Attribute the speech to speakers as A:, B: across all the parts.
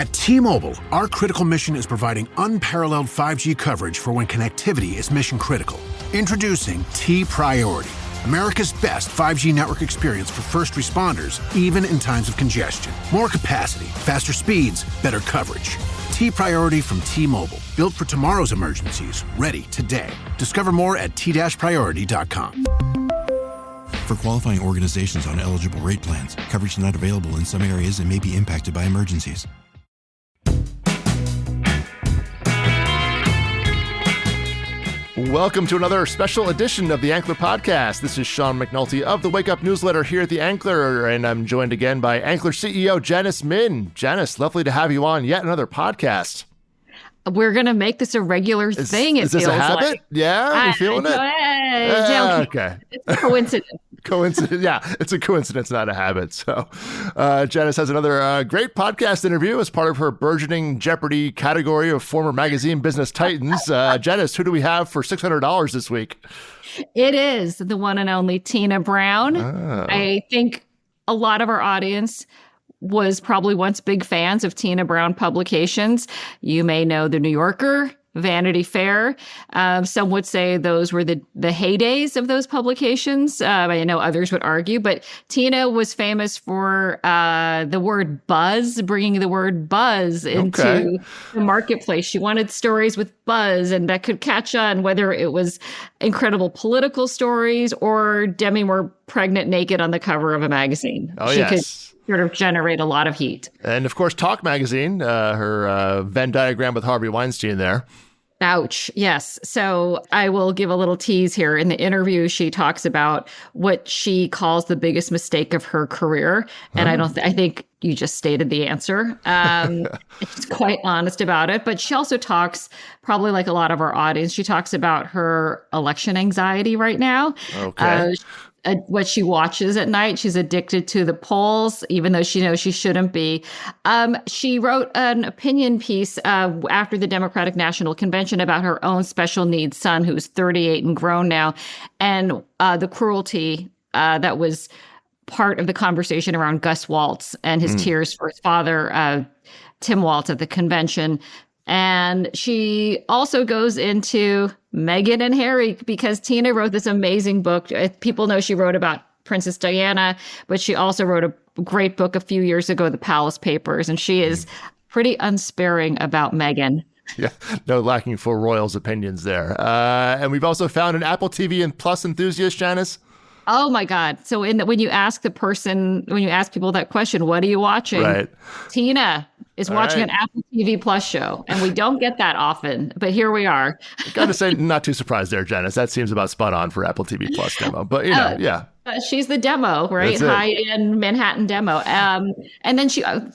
A: At T-Mobile, our critical mission is providing unparalleled 5G coverage for when connectivity is mission critical. Introducing T-Priority, America's best 5G network experience for first responders, even in times of congestion. More capacity, faster speeds, better coverage. T-Priority from T-Mobile, built for tomorrow's emergencies, ready today. Discover more at t-priority.com.
B: For qualifying organizations on eligible rate plans, coverage not available in some areas and may be impacted by emergencies.
C: Welcome to another special edition of the Ankler Podcast. This is Sean McNulty of the Wake Up Newsletter here at the Ankler, and I'm joined again by Ankler CEO Janice Min. Janice, lovely to have you on yet another podcast.
D: We're going to make this a regular thing, it
C: feels like. Is this a habit?
D: Like.
C: Yeah? You feeling it?
D: Okay. It's a coincidence.
C: Yeah, it's a coincidence, not a habit. So Janice has another great podcast interview as part of her burgeoning Jeopardy category of former magazine business titans. Janice, who do we have for $600 this week?
D: It is the one and only Tina Brown.
C: Oh.
D: I think a lot of our audience was probably once big fans of Tina Brown publications. You may know The New Yorker, Vanity Fair. Some would say those were the heydays of those publications. I know others would argue, but Tina was famous for the word buzz, bringing the word buzz into the marketplace. She wanted stories with buzz and that could catch on, whether it was incredible political stories or Demi Moore pregnant naked on the cover of a magazine.
C: Oh,
D: she
C: yes.
D: could sort of generate a lot of heat.
C: And of course, Talk Magazine, her Venn diagram with Harvey Weinstein there.
D: Ouch. Yes. So I will give a little tease here. In the interview, she talks about what she calls the biggest mistake of her career. And I think you just stated the answer. She's quite honest about it. But she also talks, probably like a lot of our audience, she talks about her election anxiety right now.
C: Okay.
D: What she watches at night. She's addicted to the polls, even though she knows she shouldn't be. She wrote an opinion piece after the Democratic National Convention about her own special needs son, who's 38 and grown now, and the cruelty that was part of the conversation around Gus Walz and his tears for his father, Tim Walz, at the convention. And she also goes into Meghan and Harry because Tina wrote this amazing book. People know she wrote about Princess Diana, but she also wrote a great book a few years ago, The Palace Papers. And she is pretty unsparing about Meghan.
C: Yeah, no lacking for royals' opinions there. And we've also found an Apple TV and Plus enthusiast, Janice.
D: Oh, my God. So when you ask people that question, what are you watching?
C: Right.
D: Tina is watching an Apple TV Plus show. And we don't get that often, but here we are.
C: Got to say, not too surprised there, Janice. That seems about spot on for Apple TV Plus demo. But, yeah.
D: She's the demo, right? High-end Manhattan demo. And then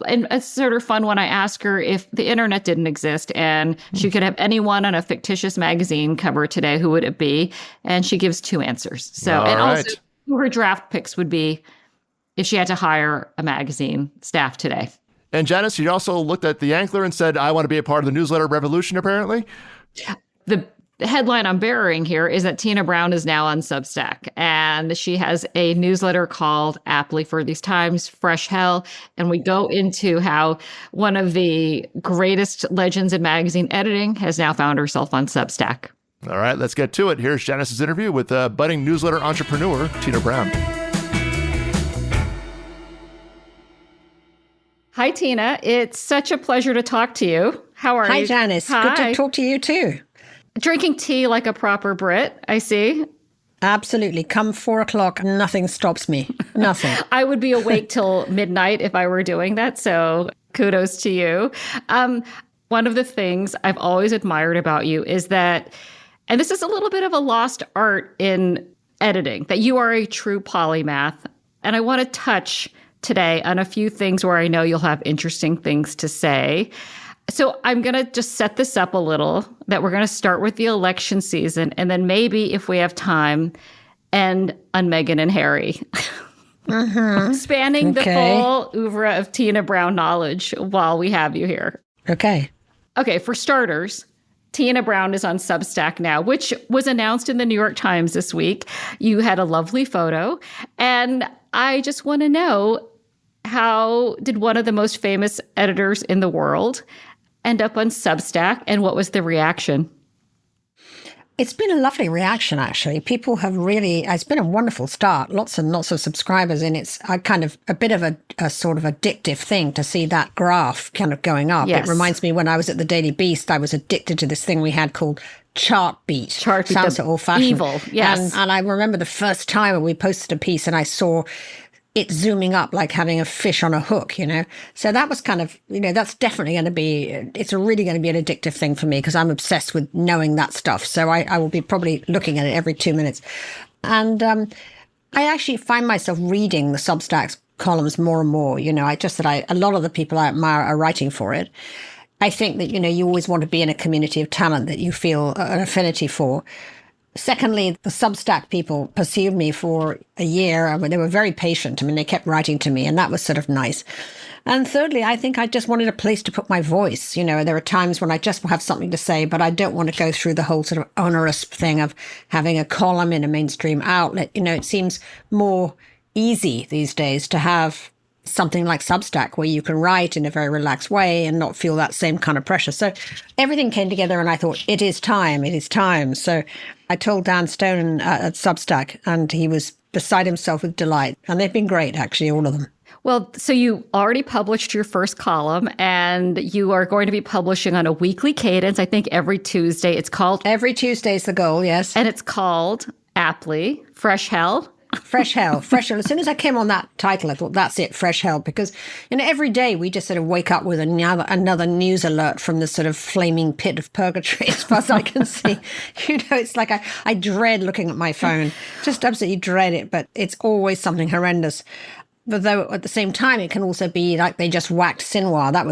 D: and it's sort of fun when I ask her if the internet didn't exist and she could have anyone on a fictitious magazine cover today, who would it be? And she gives two answers. So, also who her draft picks would be if she had to hire a magazine staff today.
C: And Janice, you also looked at the Ankler and said, I want to be a part of the newsletter revolution, apparently.
D: The headline I'm bearing here is that Tina Brown is now on Substack, and she has a newsletter called, aptly for these times, Fresh Hell. And we go into how one of the greatest legends in magazine editing has now found herself on Substack.
C: All right, let's get to it. Here's Janice's interview with budding newsletter entrepreneur, Tina Brown. Hi, Tina. It's such a pleasure to talk to you. How are you?
E: Hi, Janice.
D: Hi.
E: Good to talk to you too.
D: Drinking tea like a proper Brit, I see.
E: Absolutely. Come 4:00, nothing stops me. Nothing.
D: I would be awake till midnight if I were doing that. So kudos to you. One of the things I've always admired about you is that, and this is a little bit of a lost art in editing, that you are a true polymath. And I want to touch today on a few things where I know you'll have interesting things to say. So I'm going to just set this up a little, that we're going to start with the election season, and then maybe, if we have time, end on Meghan and Harry. Spanning the full oeuvre of Tina Brown knowledge while we have you here.
E: Okay,
D: for starters, Tina Brown is on Substack now, which was announced in the New York Times this week. You had a lovely photo, and I just want to know, how did one of the most famous editors in the world end up on Substack, and what was the reaction?
E: It's been a lovely reaction, actually. People have really, it's been a wonderful start. Lots and lots of subscribers, and it's a kind of a bit of a sort of addictive thing to see that graph kind of going up.
D: Yes.
E: It reminds me when I was at the Daily Beast, I was addicted to this thing we had called Chartbeat.
D: Chartbeat,
E: sounds so old-fashioned.
D: evil, yes.
E: And I remember the first time when we posted a piece and I saw it zooming up like having a fish on a hook, you know? So that was kind of, that's definitely going to be, it's really going to be an addictive thing for me because I'm obsessed with knowing that stuff. So I will be probably looking at it every 2 minutes. And I actually find myself reading the Substack columns more and more. A lot of the people I admire are writing for it. I think that, you always want to be in a community of talent that you feel an affinity for. Secondly, the Substack people pursued me for a year. I mean, they were very patient. I mean, they kept writing to me, and that was sort of nice. And thirdly, I think I just wanted a place to put my voice. There are times when I just have something to say, but I don't want to go through the whole sort of onerous thing of having a column in a mainstream outlet. It seems more easy these days to have something like Substack where you can write in a very relaxed way and not feel that same kind of pressure. So everything came together and I thought, it is time. So I told Dan Stone at Substack and he was beside himself with delight. And they've been great, actually, all of them.
D: Well, so you already published your first column and you are going to be publishing on a weekly cadence, I think every Tuesday.
E: Every Tuesday is the goal, yes.
D: And it's called, aptly, Fresh Hell.
E: Fresh Hell. As soon as I came on that title, I thought, that's it, Fresh Hell. Because, every day we just sort of wake up with another news alert from this sort of flaming pit of purgatory, as far as I can see. It's like I dread looking at my phone. Just absolutely dread it. But it's always something horrendous. But though at the same time, it can also be like they just whacked Sinwar. That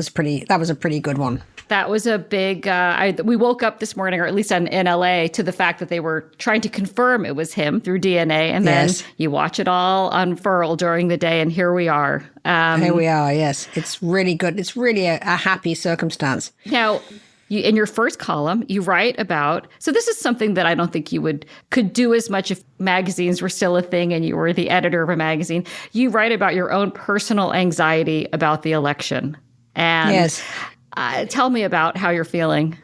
E: was a pretty good one.
D: That was a big, we woke up this morning, or at least in LA, to the fact that they were trying to confirm it was him through DNA. And then you watch it all unfurl during the day. And here we are.
E: Here we are, yes. It's really good. It's really a happy circumstance.
D: Now, in your first column, you write about, so this is something that I don't think you could do as much if magazines were still a thing and you were the editor of a magazine. You write about your own personal anxiety about the election. And
E: yes.
D: Tell me about how you're feeling.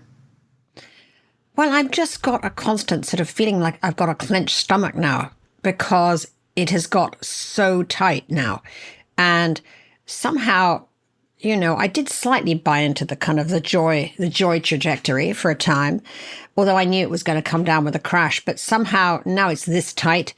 E: Well, I've just got a constant sort of feeling like I've got a clenched stomach now because it has got so tight now. And somehow, I did slightly buy into the kind of the joy trajectory for a time, although I knew it was going to come down with a crash. But somehow now it's this tight.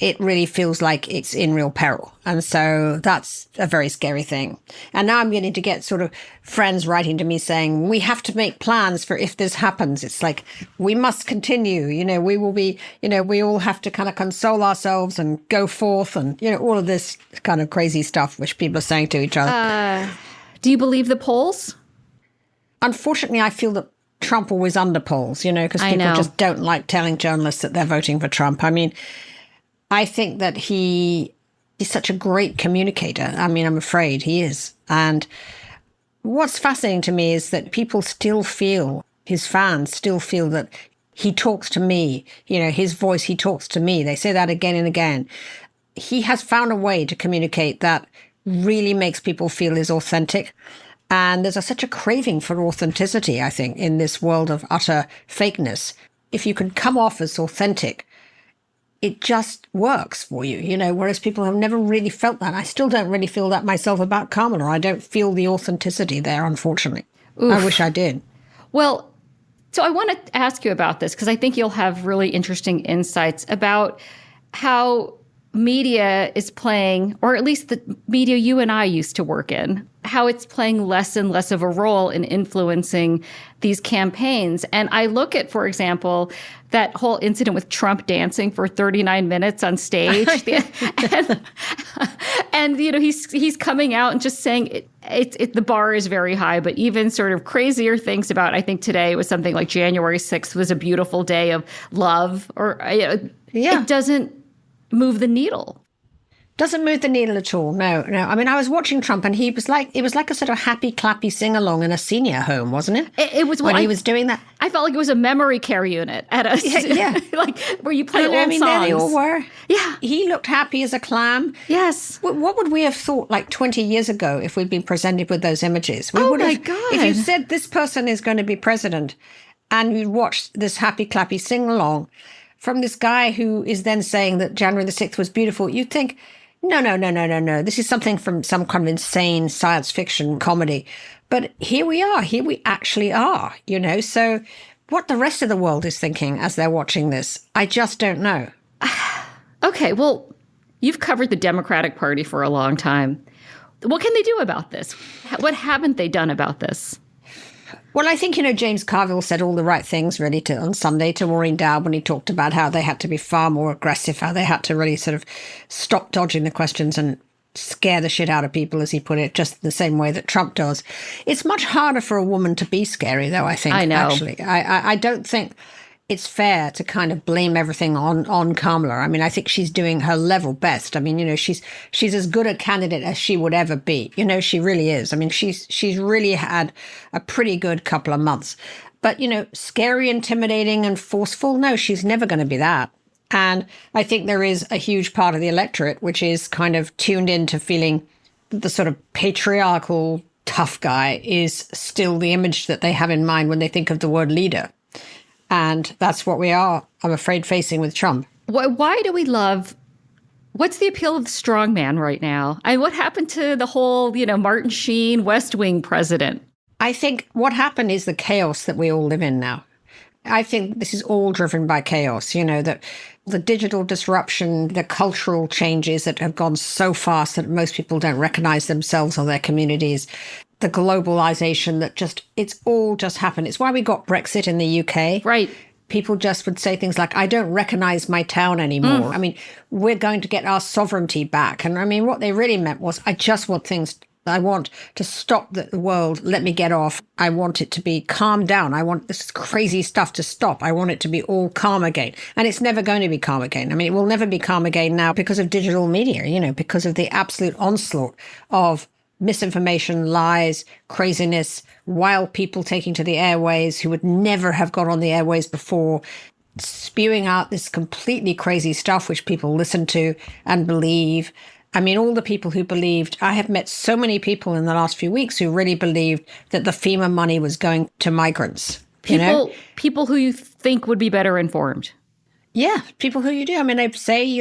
E: It really feels like it's in real peril. And so that's a very scary thing. And now I'm getting to get sort of friends writing to me saying, we have to make plans for if this happens. It's like, we must continue, we will be, we all have to kind of console ourselves and go forth and, all of this kind of crazy stuff, which people are saying to each other.
D: Do you believe the polls?
E: Unfortunately, I feel that Trump always underpolls, because people just don't like telling journalists that they're voting for Trump. I mean, I think that he's such a great communicator. I mean, I'm afraid he is. And what's fascinating to me is that people still feel, his fans still feel that he talks to me, his voice, he talks to me. They say that again and again. He has found a way to communicate that really makes people feel is authentic. And there's such a craving for authenticity, I think, in this world of utter fakeness. If you can come off as authentic, it just works for you, whereas people have never really felt that. I still don't really feel that myself about Kamala. I don't feel the authenticity there, unfortunately. Oof. I wish I did.
D: Well, so I want to ask you about this because I think you'll have really interesting insights about how media is playing, or at least the media you and I used to work in, how it's playing less and less of a role in influencing these campaigns. And I look at, for example, that whole incident with Trump dancing for 39 minutes on stage. and he's coming out and just saying the bar is very high, but even sort of crazier things about, I think today was something like January 6th was a beautiful day of love, or it doesn't move the needle.
E: Doesn't move the needle at all. No. I mean, I was watching Trump and it was like a sort of happy, clappy sing-along in a senior home, wasn't it?
D: It was
E: when he was doing that.
D: I felt like it was a memory care unit at a,
E: yeah.
D: like where you play old songs.
E: There they all were.
D: Yeah.
E: He looked happy as a clam.
D: Yes.
E: What would we have thought like 20 years ago if we'd been presented with those images? We would have,
D: God.
E: If you said this person is going to be president and you'd watched this happy, clappy sing-along from this guy who is then saying that January the 6th was beautiful, you'd think, no. This is something from some kind of insane science fiction comedy. But here we are. Here we actually are, So what the rest of the world is thinking as they're watching this, I just don't know.
D: Okay, well, you've covered the Democratic Party for a long time. What can they do about this? What haven't they done about this?
E: Well, I think, James Carville said all the right things really on Sunday to Maureen Dowd when he talked about how they had to be far more aggressive, how they had to really sort of stop dodging the questions and scare the shit out of people, as he put it, just the same way that Trump does. It's much harder for a woman to be scary, though, I think.
D: I know.
E: Actually. I don't think it's fair to kind of blame everything on Kamala. I mean, I think she's doing her level best. I mean, she's as good a candidate as she would ever be. She really is. I mean, she's really had a pretty good couple of months. But, scary, intimidating and forceful, no, she's never going to be that. And I think there is a huge part of the electorate which is kind of tuned into feeling that the sort of patriarchal tough guy is still the image that they have in mind when they think of the word leader. And that's what we are, I'm afraid, facing with Trump.
D: Why do we love... What's the appeal of the strong man right now? What happened to the whole, Martin Sheen, West Wing president?
E: I think what happened is the chaos that we all live in now. I think this is all driven by chaos, that the digital disruption, the cultural changes that have gone so fast that most people don't recognize themselves or their communities, the globalization that it's all just happened. It's why we got Brexit in the UK.
D: Right.
E: People just would say things like, I don't recognize my town anymore. I mean, we're going to get our sovereignty back. And I mean, what they really meant was, I want to stop the world. Let me get off. I want it to be calmed down. I want this crazy stuff to stop. I want it to be all calm again. And it's never going to be calm again. I mean, it will never be calm again now because of digital media, because of the absolute onslaught of misinformation, lies, craziness, wild people taking to the airways who would never have got on the airways before, spewing out this completely crazy stuff which people listen to and believe. I mean, all the people who believed, I have met so many people in the last few weeks who really believed that the FEMA money was going to migrants.
D: People who you think would be better informed.
E: Yeah, people who you do. I mean, they say,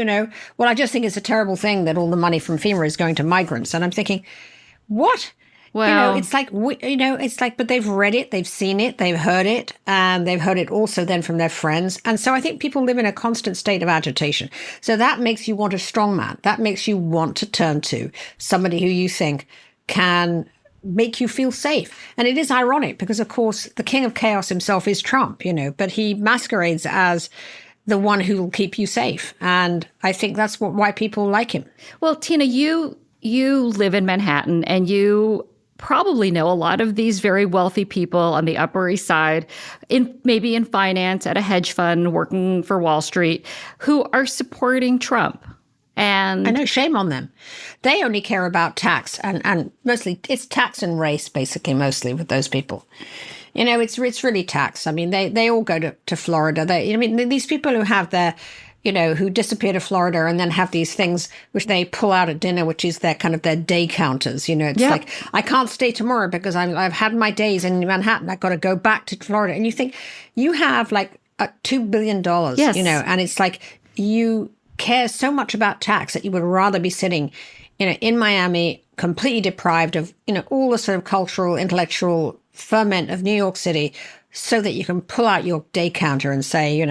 E: well, I just think it's a terrible thing that all the money from FEMA is going to migrants. And I'm thinking, what?
D: Well,
E: it's like, but they've read it, they've seen it, they've heard it, and they've heard it also then from their friends. And so I think people live in a constant state of agitation. So that makes you want a strong man. That makes you want to turn to somebody who you think can make you feel safe. And it is ironic because, of course, the king of chaos himself is Trump, but he masquerades as the one who will keep you safe. And I think that's why people like him.
D: Well, Tina, you live in Manhattan and you probably know a lot of these very wealthy people on the Upper East Side, maybe in finance at a hedge fund, working for Wall Street, who are supporting Trump. And
E: I know, shame on them. They only care about tax and mostly it's tax and race, basically, mostly with those people. It's really tax. I mean, they all go to Florida. These people who have their who disappear to Florida and then have these things which they pull out at dinner, which is their kind of their day counters. It's like, I can't stay tomorrow because I've had my days in Manhattan. I've got to go back to Florida. And you think you have like $2 billion,
D: yes.
E: And it's like you care so much about tax that you would rather be sitting, in Miami, completely deprived of, all the sort of cultural, intellectual ferment of New York City, so that you can pull out your day counter and say,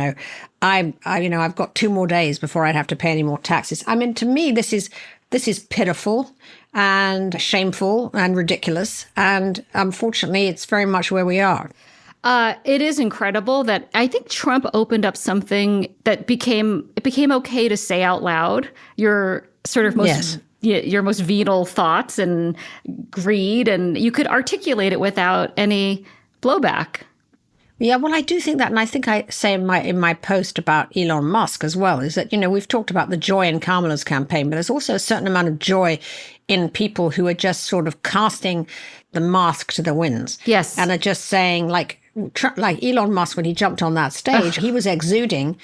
E: I've got 2 more days before I'd have to pay any more taxes. I mean, to me, this is pitiful and shameful and ridiculous. And unfortunately, it's very much where we are.
D: It is incredible that I think Trump opened up something that became okay to say out loud. Your sort of your most venal thoughts and greed, and you could articulate it without any blowback.
E: Yeah, well, I do think that, and I think I say in my post about Elon Musk as well, is that, we've talked about the joy in Kamala's campaign, but there's also a certain amount of joy in people who are just sort of casting the mask to the winds.
D: Yes.
E: And are just saying, like Elon Musk, when he jumped on that stage, he was exuding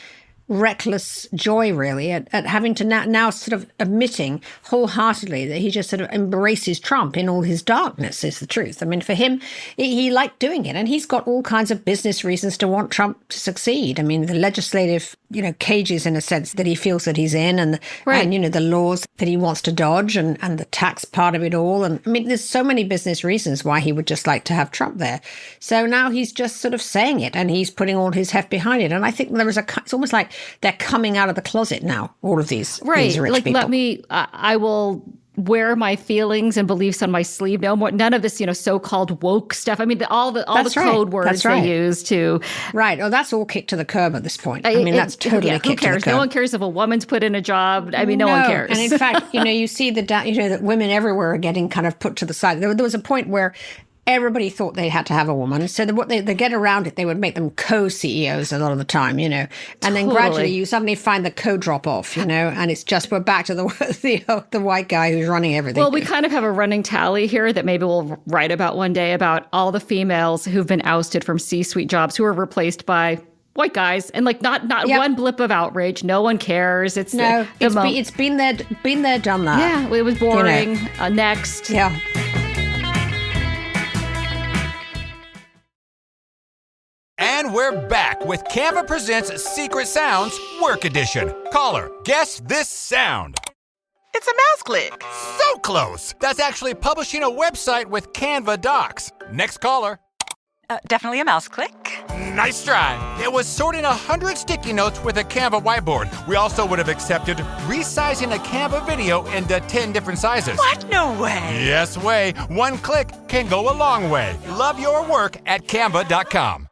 E: reckless joy, really, at having to now sort of admitting wholeheartedly that he just sort of embraces Trump in all his darkness, is the truth. I mean, for him, he liked doing it. And he's got all kinds of business reasons to want Trump to succeed. I mean, the legislative, cages, in a sense, that he feels that he's in, and the laws that he wants to dodge, and the tax part of it all. And I mean, there's so many business reasons why he would just like to have Trump there. So now he's just sort of saying it, and he's putting all his heft behind it. And I think it's almost like they're coming out of the closet now, all of these rich people.
D: I will wear my feelings and beliefs on my sleeve. No more, none of this, so-called woke stuff. I mean, all the code words they use to.
E: Right. Oh, that's all kicked to the curb at this point. I mean, that's totally kicked to the curb.
D: Who cares? No one cares if a woman's put in a job. I mean, no one cares.
E: And in fact, you see that women everywhere are getting kind of put to the side. There was a point where everybody thought they had to have a woman. So what they get around it, they would make them co-CEOs a lot of the time, And then gradually you suddenly find the co-drop off, and it's just we're back to the white guy who's running everything.
D: Well, we kind of have a running tally here that maybe we'll write about one day, about all the females who've been ousted from C-suite jobs who are replaced by white guys, and not one blip of outrage. No one cares. It's
E: been there, done that.
D: Yeah, it was boring. Next.
E: Yeah.
F: And we're back with Canva Presents Secret Sounds Work Edition. Caller, guess this sound.
G: It's a mouse click.
F: So close. That's actually publishing a website with Canva docs. Next caller.
G: Definitely a mouse click.
F: Nice try. It was sorting 100 sticky notes with a Canva whiteboard. We also would have accepted resizing a Canva video into 10 different sizes.
G: What? No way.
F: Yes way. One click can go a long way. Love your work at canva.com.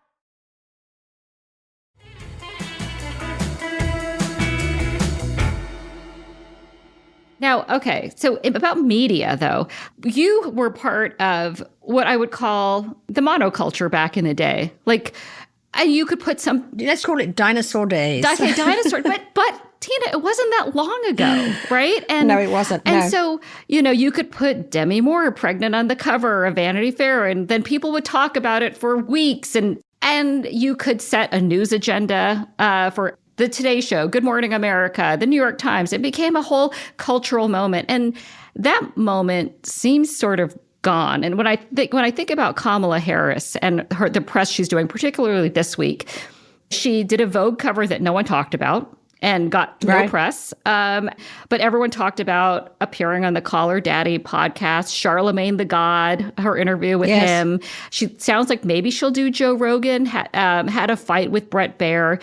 D: Now, okay, so about media, though, you were part of what I would call the monoculture back in the day. And you could put some...
E: Let's call it dinosaur days.
D: Okay, dinosaur. But Tina, it wasn't that long ago, right? And
E: no, it wasn't.
D: And so, you could put Demi Moore pregnant on the cover of Vanity Fair, and then people would talk about it for weeks. And you could set a news agenda for the Today Show, Good Morning America, the New York Times. It became a whole cultural moment. And that moment seems sort of gone. And when I think about Kamala Harris and the press she's doing, particularly this week, she did a Vogue cover that no one talked about and got no press. But everyone talked about appearing on the Call Her Daddy podcast, Charlemagne the God, her interview with him. She sounds like maybe she'll do Joe Rogan, had a fight with Bret Baier.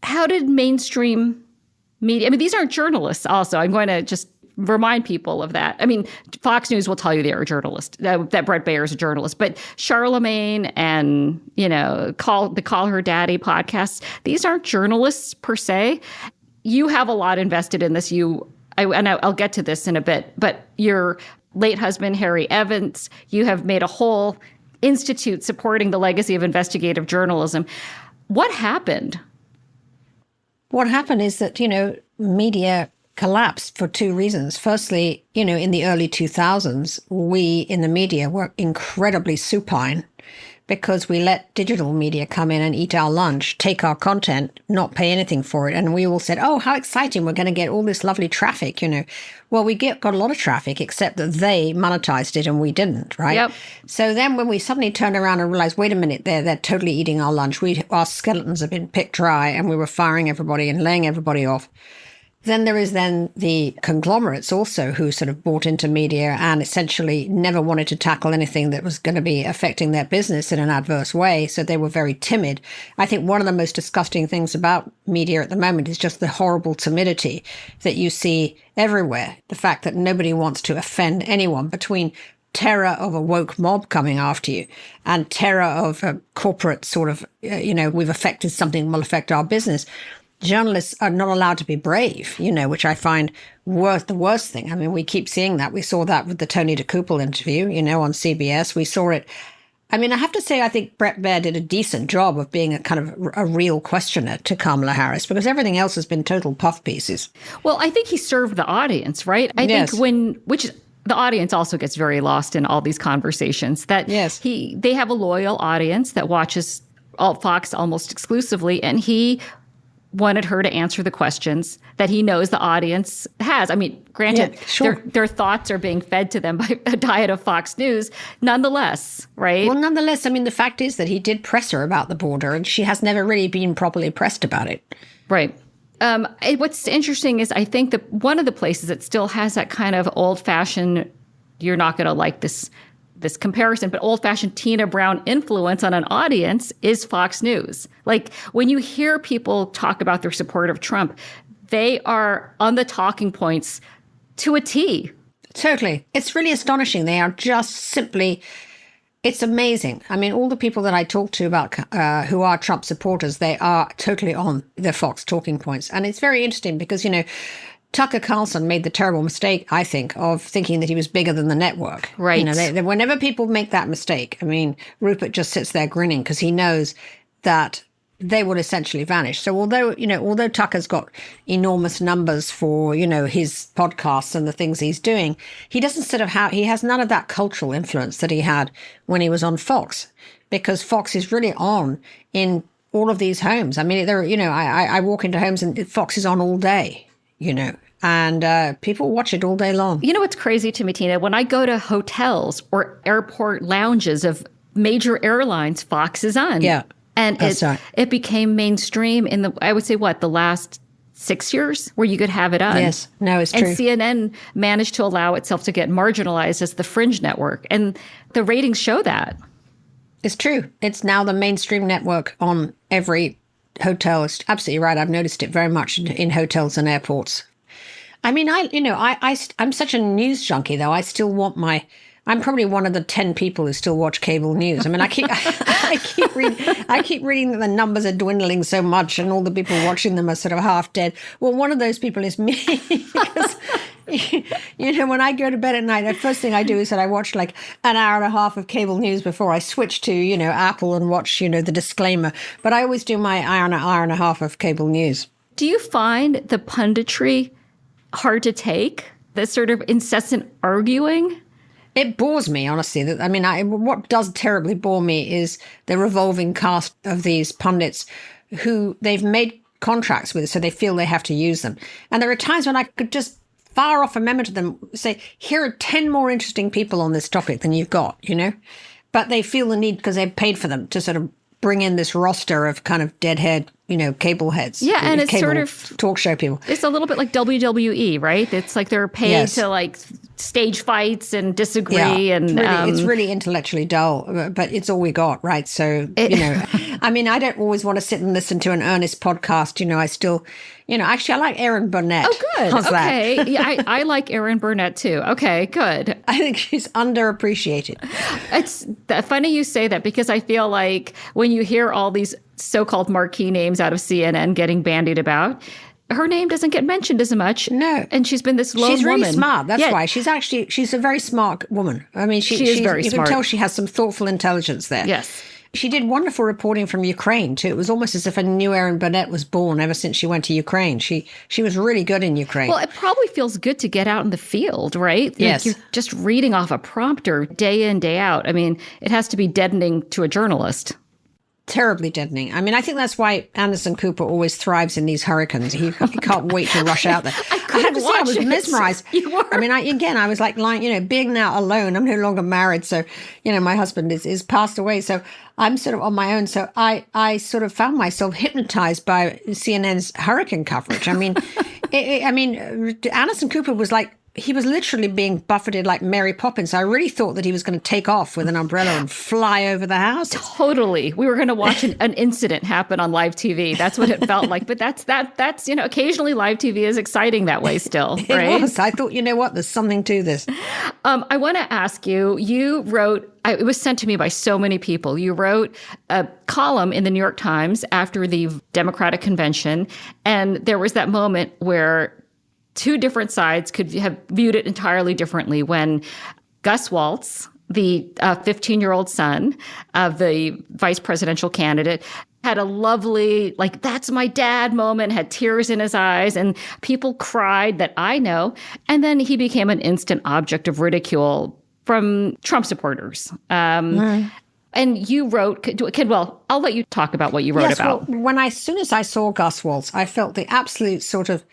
D: How did mainstream media, these aren't journalists also. I'm going to just remind people of that. Fox News will tell you they're a journalist, that Bret Baier is a journalist. But Charlemagne and, the Call Her Daddy podcasts, these aren't journalists per se. You have a lot invested in this. I'll get to this in a bit, but your late husband, Harry Evans, you have made a whole institute supporting the legacy of investigative journalism. What happened?
E: What happened is that, media collapsed for two reasons. Firstly, in the early 2000s, we in the media were incredibly supine because we let digital media come in and eat our lunch, take our content, not pay anything for it. And we all said, oh, how exciting, we're going to get all this lovely traffic, Well, we got a lot of traffic, except that they monetized it and we didn't, right?
D: Yep.
E: So then when we suddenly turned around and realized, wait a minute, they're totally eating our lunch. Our skeletons have been picked dry and we were firing everybody and laying everybody off. Then there is the conglomerates also who sort of bought into media and essentially never wanted to tackle anything that was going to be affecting their business in an adverse way. So they were very timid. I think one of the most disgusting things about media at the moment is just the horrible timidity that you see everywhere. The fact that nobody wants to offend anyone, between terror of a woke mob coming after you and terror of a corporate sort of, we've affected something will affect our business. Journalists are not allowed to be brave, which I find the worst thing. We keep seeing that. We saw that with the Tony DeCouple interview, on CBS. We saw it I mean, I have to say, I think Bret Baier did a decent job of being a kind of a real questioner to Kamala Harris, because everything else has been total puff pieces.
D: Well, I think he served the audience, right? I think the audience also gets very lost in all these conversations. That they have a loyal audience that watches Fox almost exclusively, and he wanted her to answer the questions that he knows the audience has. I mean, granted, their thoughts are being fed to them by a diet of Fox News, nonetheless, right?
E: Well, nonetheless, I mean, the fact is that he did press her about the border, and she has never really been properly pressed about it.
D: Right. What's interesting is I think that one of the places that still has that kind of old-fashioned, you're not going to like this comparison, but old-fashioned Tina Brown influence on an audience is Fox News. Like, when you hear people talk about their support of Trump, they are on the talking points to a T.
E: Totally. It's really astonishing. They are just simply, it's amazing. I mean, all the people that I talk to about who are Trump supporters, they are totally on the Fox talking points. And it's very interesting because, Tucker Carlson made the terrible mistake, I think, of thinking that he was bigger than the network.
D: Right.
E: Whenever people make that mistake, I mean, Rupert just sits there grinning because he knows that they will essentially vanish. So although Tucker's got enormous numbers for, his podcasts and the things he's doing, he doesn't he has none of that cultural influence that he had when he was on Fox, because Fox is really on in all of these homes. I mean, I walk into homes and Fox is on all day, and people watch it all day long.
D: You know what's crazy to me, Tina? When I go to hotels or airport lounges of major airlines, Fox is on.
E: Yeah.
D: And it became mainstream in the last 6 years where you could have it on.
E: Yes. No, it's true.
D: And CNN managed to allow itself to get marginalized as the fringe network. And the ratings show that.
E: It's true. It's now the mainstream network on every hotel. It's absolutely right. I've noticed it very much in hotels and airports. I mean, I'm such a news junkie, though. I still want I'm probably one of the 10 people who still watch cable news. I mean, I keep reading that the numbers are dwindling so much and all the people watching them are sort of half dead. Well, one of those people is me because, when I go to bed at night, the first thing I do is that I watch like an hour and a half of cable news before I switch to, Apple and watch, the disclaimer. But I always do my hour and a half of cable news.
D: Do you find the punditry hard to take? The sort of incessant arguing?
E: It bores me, honestly. What does terribly bore me is the revolving cast of these pundits who they've made contracts with, so they feel they have to use them. And there are times when I could just fire off a memo to them, say, here are 10 more interesting people on this topic than you've got, But they feel the need, because they've paid for them, to sort of bring in this roster of kind of deadhead, cable heads.
D: Yeah, and it's sort of
E: talk show people.
D: It's a little bit like WWE, right? It's like they're paid to like stage fights and disagree, and
E: it's really intellectually dull, but it's all we got, right? So I mean, I don't always want to sit and listen to an earnest podcast. I still, actually, I like Erin Burnett.
D: Oh, good.
E: How's
D: okay,
E: that?
D: Yeah, I like Erin Burnett too. Okay, good.
E: I think she's underappreciated.
D: It's funny you say that, because I feel like when you hear all these so-called marquee names out of CNN getting bandied about, her name doesn't get mentioned as much.
E: No.
D: And she's been this lone woman.
E: She's really smart. That's why. She's a very smart woman. I mean, she is very smart. You can tell she has some thoughtful intelligence there.
D: Yes.
E: She did wonderful reporting from Ukraine, too. It was almost as if a new Erin Burnett was born ever since she went to Ukraine. She was really good in Ukraine.
D: Well, it probably feels good to get out in the field, right?
E: Yes.
D: Like, you're just reading off a prompter day in, day out. I mean, it has to be deadening to a journalist.
E: Terribly deadening. I mean, I think that's why Anderson Cooper always thrives in these hurricanes. He can't wait to rush out there. I have to say, I was mesmerized.
D: You were.
E: I mean, I was like lying, being now alone. I'm no longer married. So, my husband is passed away. So I'm sort of on my own. So I sort of found myself hypnotized by CNN's hurricane coverage. I mean, Anderson Cooper was like, he was literally being buffeted like Mary Poppins. I really thought that he was going to take off with an umbrella and fly over the house.
D: Totally. We were going to watch an incident happen on live TV. That's what it felt like. But that's occasionally live TV is exciting that way still, right?
E: It was. I thought, there's something to this.
D: I want to ask you wrote, it was sent to me by so many people. You wrote a column in the New York Times after the Democratic convention. And there was that moment where two different sides could have viewed it entirely differently when Gus Walz, the 15-year-old son of the vice presidential candidate, had a lovely, like, that's my dad moment, had tears in his eyes, and people cried that I know. And then he became an instant object of ridicule from Trump supporters. And you wrote, well, I'll let you talk about what you wrote about.
E: Well, as soon as I saw Gus Walz, I felt the absolute sort of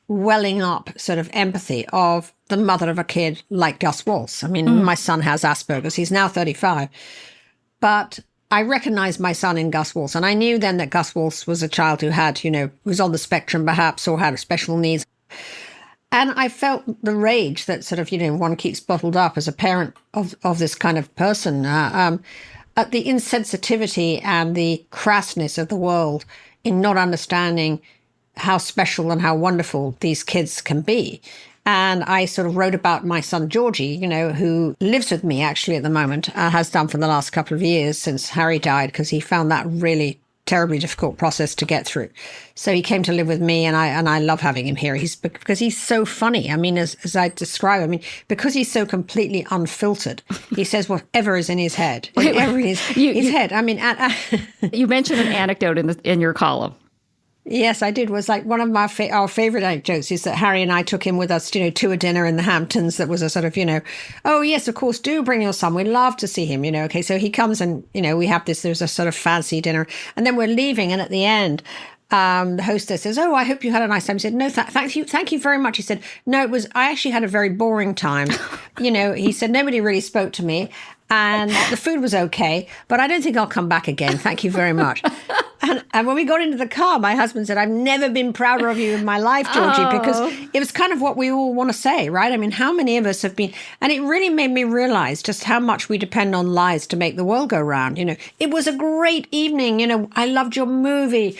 E: welling up sort of empathy of the mother of a kid like Gus Walz. I mean, my son has Asperger's. He's now 35. But I recognized my son in Gus Walz. And I knew then that Gus Walz was a child who had, was on the spectrum perhaps, or had special needs. And I felt the rage that sort of, one keeps bottled up as a parent of this kind of person, at the insensitivity and the crassness of the world in not understanding how special and how wonderful these kids can be. And I sort of wrote about my son, Georgie, who lives with me actually at the moment, has done for the last couple of years since Harry died, because he found that really terribly difficult process to get through. So he came to live with me, and I love having him here. Because he's so funny. I mean, as I describe, because he's so completely unfiltered, he says whatever is in his head. Whatever is his head. I mean,
D: you mentioned an anecdote in your column.
E: Yes, I did. Was like one of our favorite anecdotes is that Harry and I took him with us, to a dinner in the Hamptons that was a sort of, oh, yes, of course, do bring your son. We'd love to see him, Okay, so he comes and, we have there's a sort of fancy dinner. And then we're leaving. And at the end, the hostess says, oh, I hope you had a nice time. He said, no, thank you very much. He said, no, I actually had a very boring time. He said, nobody really spoke to me. And the food was okay, but I don't think I'll come back again. Thank you very much. And when we got into the car, my husband said, I've never been prouder of you in my life, Georgie, because it was kind of what we all want to say, right? I mean, how many of us have been, and it really made me realize just how much we depend on lies to make the world go round. It was a great evening. I loved your movie.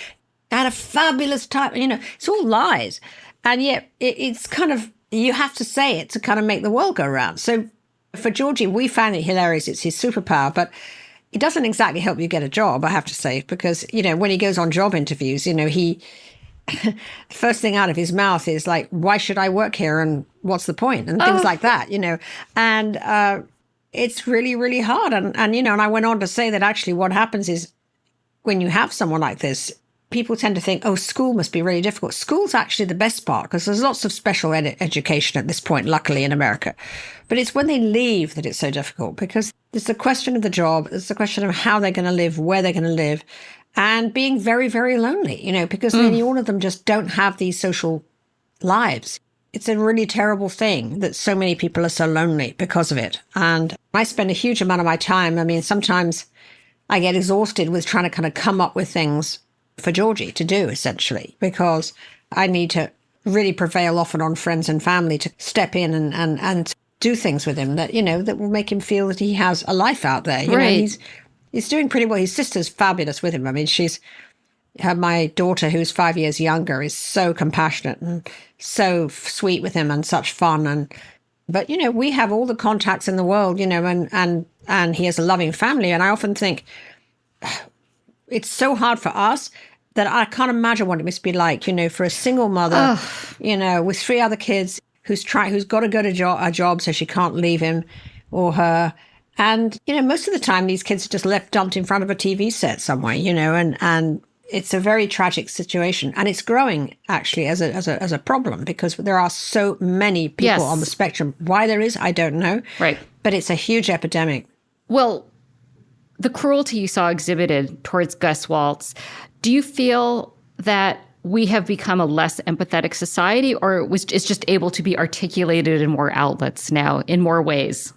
E: I had a fabulous time. It's all lies. And yet it's kind of, you have to say it to kind of make the world go round. So for Georgie, we found it hilarious. It's his superpower, but it doesn't exactly help you get a job, I have to say, because, when he goes on job interviews, he first thing out of his mouth is like, why should I work here? And what's the point? And things like that, and it's really, really hard. And I went on to say that actually what happens is when you have someone like this, people tend to think, oh, school must be really difficult. School's actually the best part because there's lots of special education at this point, luckily, in America. But it's when they leave that it's so difficult because it's the question of the job. It's the question of how they're going to live, where they're going to live, and being very, very lonely, because nearly all of them just don't have these social lives. It's a really terrible thing that so many people are so lonely because of it. And I spend a huge amount of my time. I mean, sometimes I get exhausted with trying to kind of come up with things for Georgie to do, essentially, because I need to really prevail often on friends and family to step in and do things with him that, that will make him feel that he has a life out there. He's doing pretty well. His sister's fabulous with him. I mean, my daughter, who's 5 years younger, is so compassionate and so sweet with him and such fun. But we have all the contacts in the world, and he has a loving family. And I often think it's so hard for us that I can't imagine what it must be like, for a single mother, with 3 other kids who's got to go to a job so she can't leave him or her. And, most of the time these kids are just left dumped in front of a TV set somewhere, and it's a very tragic situation. And it's growing actually as a problem because there are so many people on the spectrum. Why there is, I don't know.
D: Right.
E: But it's a huge epidemic.
D: Well, the cruelty you saw exhibited towards Gus Walz, do you feel that we have become a less empathetic society, or it's just able to be articulated in more outlets now, in more ways?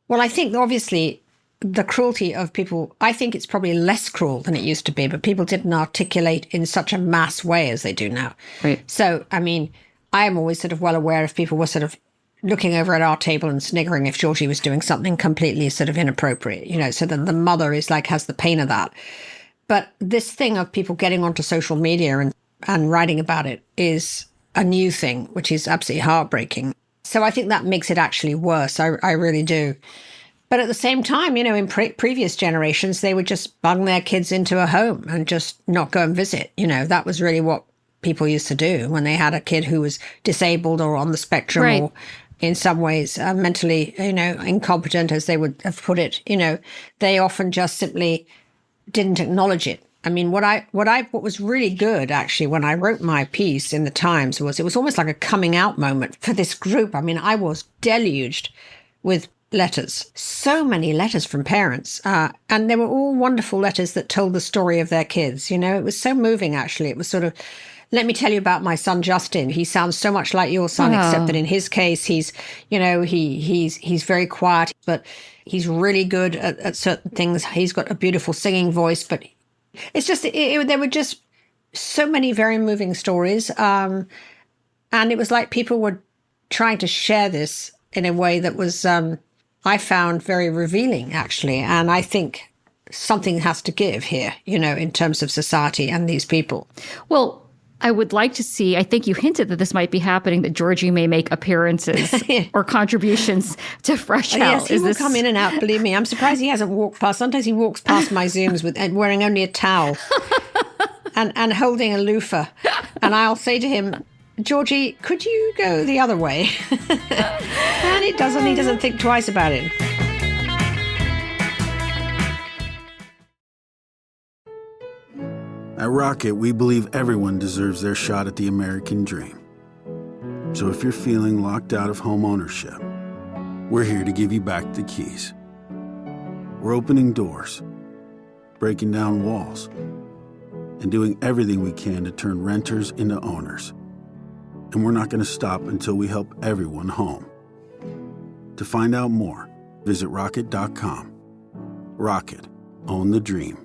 E: Well, I think obviously the cruelty of people, I think it's probably less cruel than it used to be, but people didn't articulate in such a mass way as they do now.
D: Right.
E: So, I mean, I am always sort of well aware if people were sort of looking over at our table and sniggering if Georgie was doing something completely sort of inappropriate, so that the mother has the pain of that. But this thing of people getting onto social media and writing about it is a new thing, which is absolutely heartbreaking. So I think that makes it actually worse. I really do. But at the same time, in previous generations, they would just bung their kids into a home and just not go and visit. That was really what people used to do when they had a kid who was disabled or on the spectrum.
D: Right.
E: Or in some ways, mentally, incompetent, as they would have put it. They often just simply didn't acknowledge it. I mean, what was really good, actually, when I wrote my piece in the Times was it was almost like a coming out moment for this group. I mean, I was deluged with letters, so many letters from parents. And they were all wonderful letters that told the story of their kids. It was so moving, actually. It was sort of, let me tell you about my son, Justin. He sounds so much like your son, except that in his case, he's very quiet, but he's really good at certain things. He's got a beautiful singing voice, but it's just, there were just so many very moving stories. And it was like people were trying to share this in a way that was, I found very revealing, actually. And I think something has to give here, in terms of society and these people.
D: Well, I would like to see, I think you hinted that this might be happening, that Georgie may make appearances or contributions to Fresh Hell.
E: Yes, he will come in and out, believe me. I'm surprised he hasn't walked past. Sometimes he walks past my Zooms wearing only a towel and holding a loofah. And I'll say to him, Georgie, could you go the other way? And he doesn't think twice about it.
H: At Rocket, we believe everyone deserves their shot at the American dream. So if you're feeling locked out of home ownership, we're here to give you back the keys. We're opening doors, breaking down walls, and doing everything we can to turn renters into owners. And we're not going to stop until we help everyone home. To find out more, visit rocket.com. Rocket, own the dream.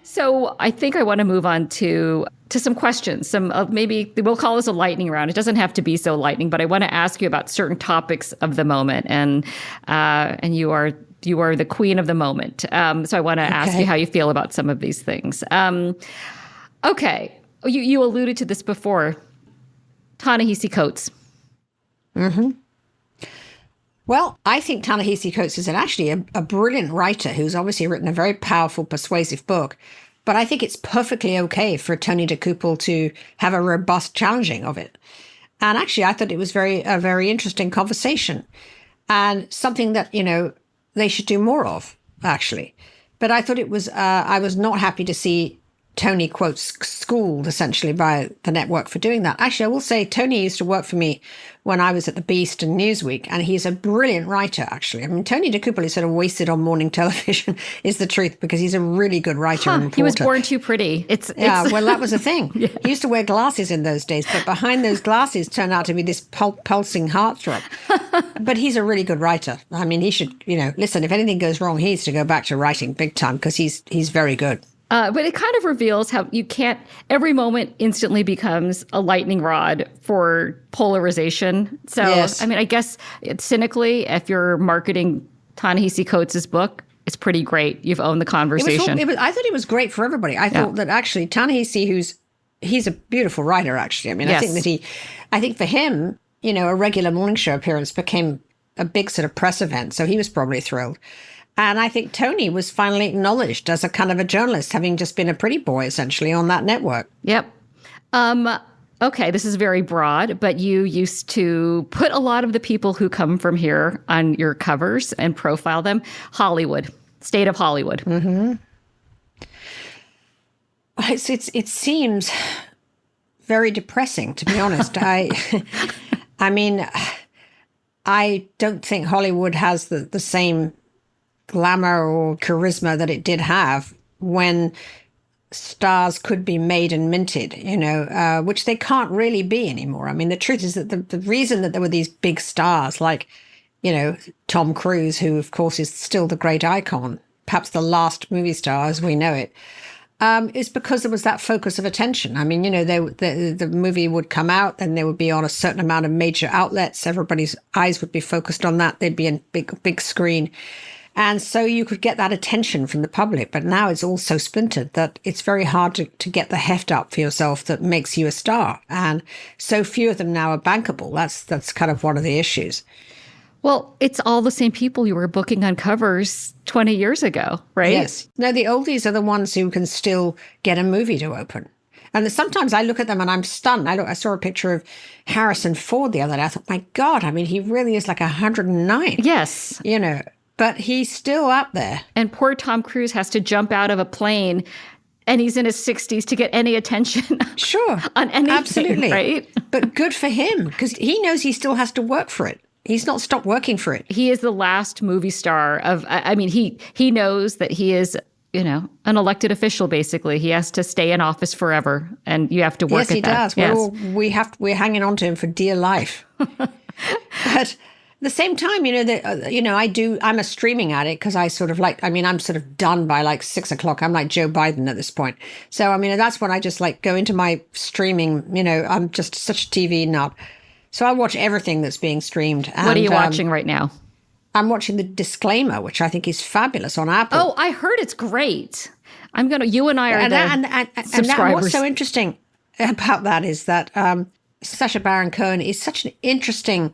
D: So I think I want to move on to some questions. Some maybe we'll call this a lightning round. It doesn't have to be so lightning, but I want to ask you about certain topics of the moment, and you are the queen of the moment. So I want to ask you how you feel about some of these things. Okay, you alluded to this before. Ta-Nehisi Coates.
E: Mm-hmm. Well, I think Ta-Nehisi Coates is actually a brilliant writer who's obviously written a very powerful, persuasive book. But I think it's perfectly okay for Tony DeCouple to have a robust challenging of it. And actually, I thought it was a very interesting conversation and something that, they should do more of, actually. But I thought it was, I was not happy to see Tony, quote, schooled essentially by the network for doing that. Actually, I will say Tony used to work for me when I was at The Beast and Newsweek, and he's a brilliant writer, actually. I mean, Tony DeCouple is sort of wasted on morning television, is the truth, because he's a really good writer and reporter.
D: He was born too pretty.
E: Yeah, well, that was the thing. Yeah. He used to wear glasses in those days, but behind those glasses turned out to be this pulsing heartthrob. But he's a really good writer. I mean, he should, listen, if anything goes wrong, he needs to go back to writing big time, because he's very good.
D: But it kind of reveals how you can't, every moment instantly becomes a lightning rod for polarization. So, yes. I mean, I guess cynically, if you're marketing Ta-Nehisi Coates' book, it's pretty great. You've owned the conversation.
E: I thought it was great for everybody. I thought that actually Ta-Nehisi, he's a beautiful writer, actually. I mean, yes. I think for him, a regular morning show appearance became a big sort of press event. So he was probably thrilled. And I think Tony was finally acknowledged as a kind of a journalist, having just been a pretty boy, essentially, on that network.
D: Yep. Okay, this is very broad, but you used to put a lot of the people who come from here on your covers and profile them. Hollywood, state of Hollywood.
E: Mm-hmm. It seems very depressing, to be honest. I mean, I don't think Hollywood has the same glamour or charisma that it did have when stars could be made and minted, which they can't really be anymore. I mean, the truth is that the reason that there were these big stars like, Tom Cruise, who of course is still the great icon, perhaps the last movie star as we know it, is because there was that focus of attention. I mean, the movie would come out and they would be on a certain amount of major outlets. Everybody's eyes would be focused on that. They'd be in big screen. And so you could get that attention from the public. But now it's all so splintered that it's very hard to get the heft up for yourself that makes you a star. And so few of them now are bankable. That's kind of one of the issues.
D: Well, it's all the same people you were booking on covers 20 years ago, right?
E: Yes. No, the oldies are the ones who can still get a movie to open. And sometimes I look at them and I'm stunned. I saw a picture of Harrison Ford the other day. I thought, my God, I mean, he really is like 109.
D: Yes.
E: You know, but he's still up there.
D: And poor Tom Cruise has to jump out of a plane and he's in his 60s to get any attention.
E: Sure.
D: On anything,
E: absolutely.
D: Right?
E: But good for him, because he knows he still has to work for it. He's not stopped working for it.
D: He is the last movie star of, I mean, he knows that he is, you know, an elected official, basically. He has to stay in office forever, and you have to work at that.
E: Yes, he does. We're hanging on to him for dear life. But at the same time, I'm a streaming addict because I sort of I'm sort of done by like 6 o'clock. I'm like Joe Biden at this point. So, I mean, that's when I just like go into my streaming, I'm just such a TV nut. So I watch everything that's being streamed.
D: What are you watching right now?
E: I'm watching The Disclaimer, which I think is fabulous on Apple.
D: Oh, I heard it's great. You and I are subscribers.
E: What's so interesting about that is that Sacha Baron Cohen is such an interesting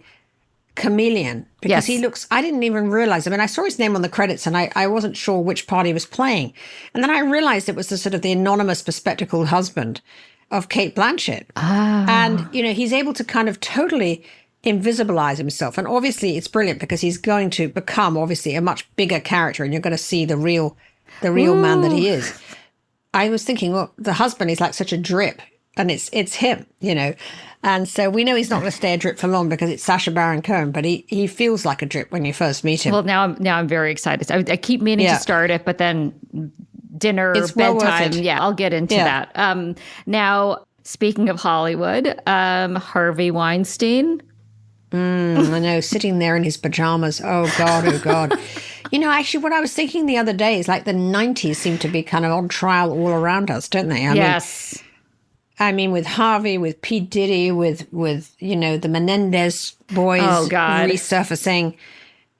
E: chameleon because he looks, I didn't even realize, I mean, I saw his name on the credits and I wasn't sure which part he was playing. And then I realized it was the sort of the anonymous bespectacled husband of Kate Blanchett. And, he's able to kind of totally invisibilize himself. And obviously it's brilliant because he's going to become obviously a much bigger character and you're going to see the real man that he is. I was thinking, well, the husband is like such a drip and it's him, And so we know he's not going to stay a drip for long because it's Sacha Baron Cohen, but he feels like a drip when you first meet him.
D: Well, now I'm very excited. I keep meaning to start it, but then dinner,
E: it's
D: bedtime. Yeah, I'll get into that. Now, speaking of Hollywood, Harvey Weinstein.
E: I know, sitting there in his pajamas. Oh, God, oh, God. Actually, what I was thinking the other day is like the 90s seem to be kind of on trial all around us, don't they? I mean, with Harvey, with P. Diddy, with the Menendez boys resurfacing.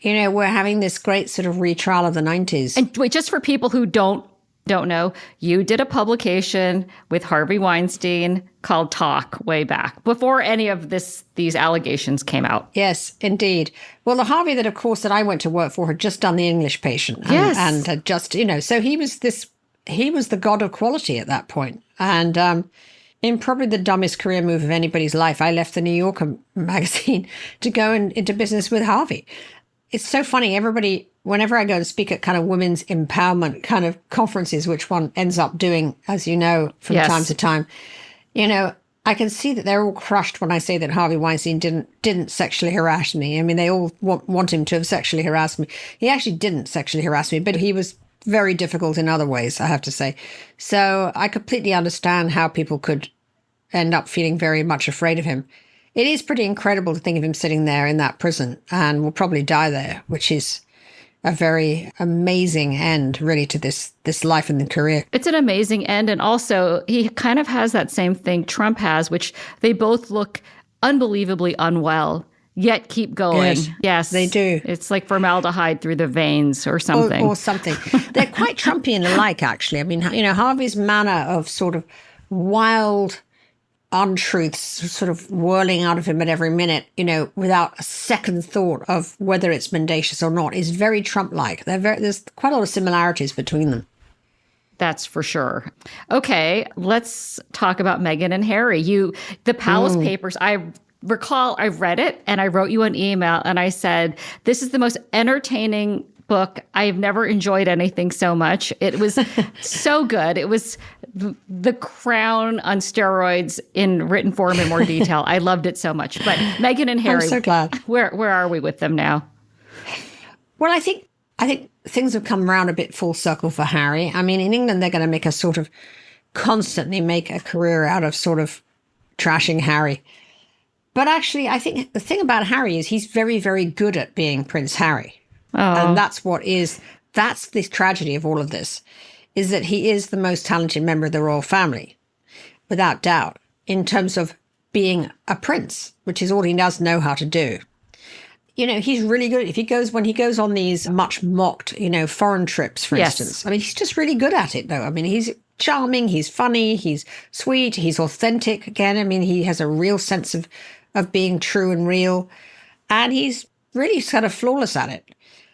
E: We're having this great sort of retrial of the 90s.
D: And wait, just for people who don't know, you did a publication with Harvey Weinstein called Talk way back, before any of these allegations came out.
E: Yes, indeed. Well, the Harvey that I went to work for had just done The English Patient. And had just, so he was the god of quality at that point. And in probably the dumbest career move of anybody's life, I left the New Yorker magazine to go into business with Harvey. It's so funny. Everybody, whenever I go and speak at kind of women's empowerment kind of conferences, which one ends up doing, as you know, from time to time, I can see that they're all crushed when I say that Harvey Weinstein didn't sexually harass me. I mean, they all want him to have sexually harassed me. He actually didn't sexually harass me, but he was very difficult in other ways, I have to say. So I completely understand how people could end up feeling very much afraid of him. It is pretty incredible to think of him sitting there in that prison and will probably die there, which is a very amazing end, really, to this life and the career.
D: It's an amazing end. And also, he kind of has that same thing Trump has, which they both look unbelievably unwell, yet keep going. Yes,
E: they do.
D: It's like formaldehyde through the veins or something.
E: Or something. They're quite Trumpian alike, actually. I mean, Harvey's manner of sort of wild untruths sort of whirling out of him at every minute, without a second thought of whether it's mendacious or not, is very Trump-like. There's quite a lot of similarities between them.
D: That's for sure. Okay, let's talk about Meghan and Harry. The Palace Papers, I recall I read it and I wrote you an email and I said, this is the most entertaining book. I've never enjoyed anything so much. It was so good. It was the Crown on steroids in written form in more detail. I loved it so much. But Meghan and Harry,
E: I'm so glad.
D: Where are we with them now?
E: Well, I think things have come around a bit full circle for Harry. I mean, in England, they're going to constantly make a career out of sort of trashing Harry. But actually, I think the thing about Harry is he's very, very good at being Prince Harry. Oh. And that's the tragedy of all of this, is that he is the most talented member of the royal family, without doubt, in terms of being a prince, which is all he does know how to do. He's really good. When he goes on these much mocked, foreign trips, for instance. I mean, he's just really good at it, though. I mean, he's charming, he's funny, he's sweet, he's authentic. Again, I mean, he has a real sense of being true and real. And he's really sort of flawless at it.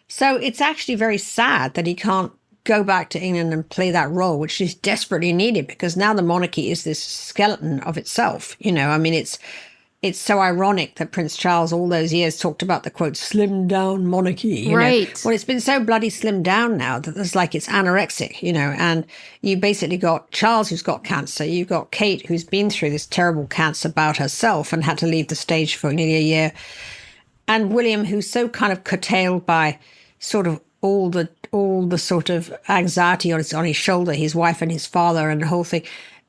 E: So it's actually very sad that he can't go back to England and play that role, which is desperately needed, because now the monarchy is this skeleton of itself. I mean, it's so ironic that Prince Charles all those years talked about the, quote, slimmed down monarchy. You know? Well, it's been so bloody slimmed down now that it's like it's anorexic, and you basically got Charles, who's got cancer. You've got Kate, who's been through this terrible cancer bout herself and had to leave the stage for nearly a year. And William, who's so kind of curtailed by sort of all the sort of anxiety on his shoulder, his wife and his father and the whole thing.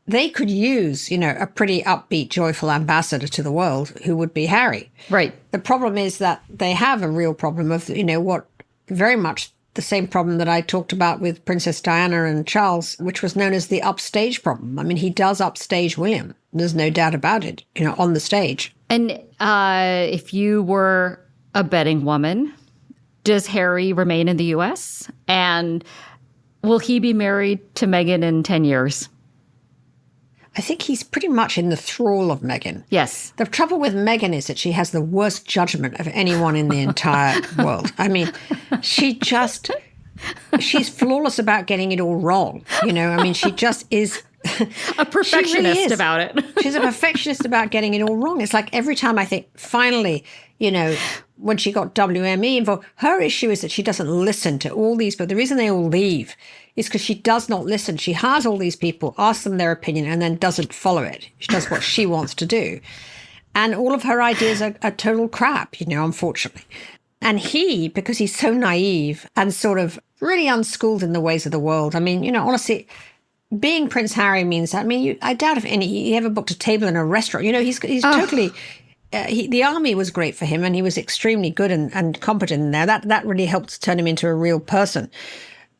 E: They could use, a pretty upbeat, joyful ambassador to the world who would be Harry.
D: Right.
E: The problem is that they have a real problem of, what very much the same problem that I talked about with Princess Diana and Charles, which was known as the upstage problem. I mean, he does upstage William. There's no doubt about it, on the stage.
D: And if you were a betting woman, does Harry remain in the U.S.? And will he be married to Meghan in 10 years?
E: I think he's pretty much in the thrall of Meghan.
D: Yes.
E: The trouble with Meghan is that she has the worst judgment of anyone in the entire world. I mean, she's flawless about getting it all wrong. I mean, she just is
D: a perfectionist
E: really
D: about it.
E: She's a perfectionist about getting it all wrong. It's like every time I think, finally, when she got WME involved, her issue is that she doesn't listen to all these, but the reason they all leave is because she does not listen. She hires all these people, asks them their opinion, and then doesn't follow it. She does what she wants to do. And all of her ideas are total crap, unfortunately. And he, because he's so naive and sort of really unschooled in the ways of the world, I mean, honestly, being Prince Harry means that, I doubt if he ever booked a table in a restaurant. He's totally... the army was great for him, and he was extremely good and competent in there. That really helped turn him into a real person.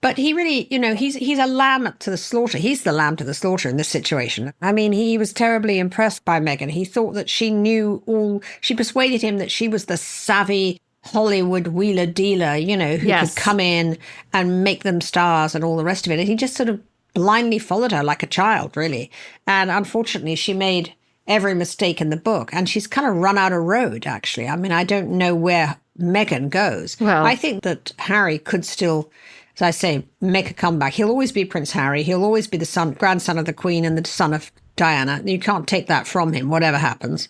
E: But he really, he's a lamb to the slaughter. He's the lamb to the slaughter in this situation. I mean, he was terribly impressed by Meghan. He thought that she knew all. She persuaded him that she was the savvy Hollywood wheeler dealer, who could come in and make them stars and all the rest of it. And he just sort of blindly followed her like a child, really. And unfortunately, she made every mistake in the book, and she's kind of run out of road, actually. I mean, I don't know where Meghan goes. Well, I think that Harry could still, as I say, make a comeback. He'll always be Prince Harry. He'll always be the grandson of the Queen and the son of Diana. You can't take that from him, whatever happens.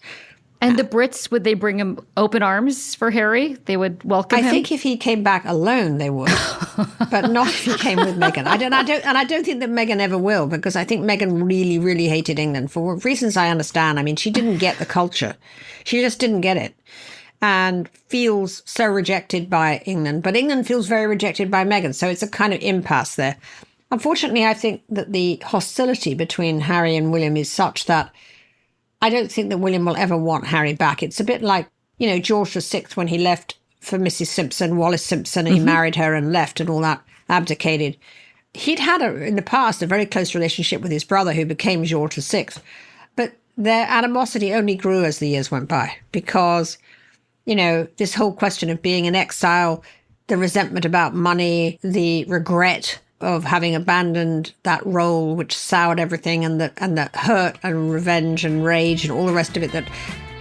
D: And the Brits, would they bring him open arms for Harry? They would welcome him?
E: I think if he came back alone, they would, but not if he came with Meghan. I don't think that Meghan ever will, because I think Meghan really, really hated England for reasons I understand. I mean, she didn't get the culture. She just didn't get it, and feels so rejected by England. But England feels very rejected by Meghan, so it's a kind of impasse there. Unfortunately, I think that the hostility between Harry and William is such that I don't think that William will ever want Harry back. It's a bit like, George VI when he left for Mrs. Simpson, Wallis Simpson, and he married her and left and all that, abdicated. He'd had, in the past, a very close relationship with his brother who became George VI. But their animosity only grew as the years went by because, this whole question of being in exile, the resentment about money, the regret of having abandoned that role, which soured everything, and the hurt and revenge and rage and all the rest of it, that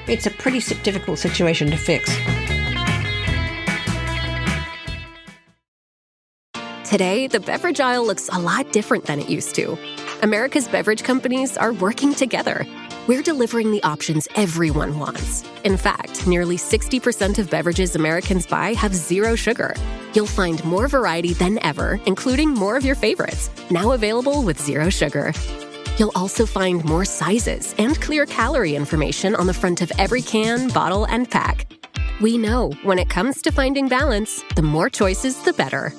E: it's a pretty difficult situation to fix.
I: Today, the beverage aisle looks a lot different than it used to. America's beverage companies are working together. We're delivering the options everyone wants. In fact, nearly 60% of beverages Americans buy have zero sugar. You'll find more variety than ever, including more of your favorites, now available with zero sugar. You'll also find more sizes and clear calorie information on the front of every can, bottle, and pack. We know when it comes to finding balance, the more choices, the better.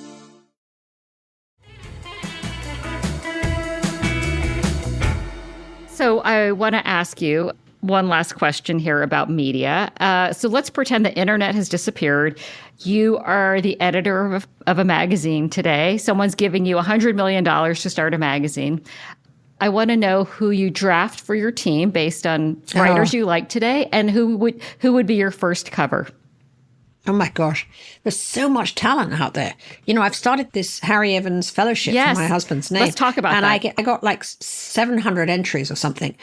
D: So I want to ask you one last question here about media. So let's pretend the internet has disappeared. You are the editor of a magazine today. Someone's giving you $100 million to start a magazine. I want to know who you draft for your team based on writers you like today, and who would be your first cover.
E: Oh my gosh, there's so much talent out there. I've started this Harry Evans Fellowship for my husband's name.
D: Let's talk about that.
E: And I got like 700 entries or something.